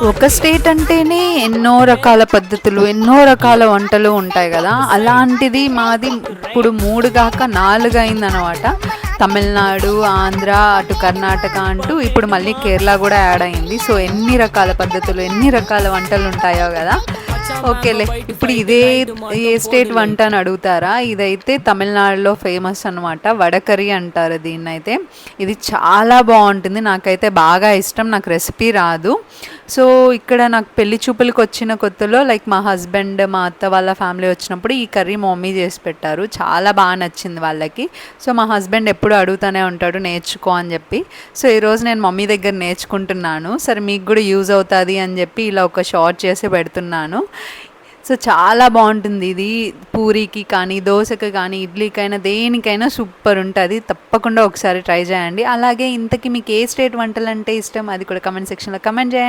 ఒక స్టేట్ అంటేనే ఎన్నో రకాల పద్ధతులు, ఎన్నో రకాల వంటలు ఉంటాయి కదా! అలాంటిది మాది ఇప్పుడు 3 గాక 4 అయిందనమాట. తమిళనాడు, ఆంధ్ర, అటు కర్ణాటక అంటూ ఇప్పుడు మళ్ళీ కేరళ గూడా యాడ్ అయింది. సో, ఎన్ని రకాల పద్ధతులు, ఎన్ని రకాల వంటలుంటాయో గదా! ఓకేలే. ఇప్పుడు ఇదే ఏ స్టేట్ వంట అని అడుగుతారా? ఇదైతే తమిళనాడులో ఫేమస్ అనమాట. వడకరి అంటారు దీన్నైతే. ఇది చాలా బావుంటుంది. నాకైతే బాగా ఇష్టం. నాకు రెసిపీ రాదు. సో, ఇక్కడ నాకు పెళ్లి చూపులకొచ్చిన కొత్తలో లైక్ మా హస్బెండ్, మా అత్త వాళ్ళ ఫ్యామిలీ వచ్చినప్పుడు ఈ కర్రీ మా మమ్మీ చేసి పెట్టారు. చాలా బా నచ్చింది వాళ్ళకి. సో, మా హస్బెండ్ ఎప్పుడూ అడుగుతూనే ఉంటాడు నేర్చుకో అని జెప్పి. సో, ఈరోజు నేను మమ్మీ దగ్గర నేర్చుకుంటున్నాను. సరే మీకు గూడా యూజ్ అవుతది అని జెప్పి ఇలా ఒక షార్ట్ చేసి పెడుతున్నాను. సో, చాలా బావుంటుంది ఇది. పూరీకి కానీ, దోసకి కానీ, ఇడ్లీకైనా దేనికైనా సూపర్ ఉంటది. తప్పకుండా ఒకసారి ట్రై చేయండి. అలాగే ఇంతకి మీకు ఏ స్టేట్ వంటలంటే ఇష్టం అది కూడా కామెంట్ సెక్షన్‌లో కామెంట్ చేయండి.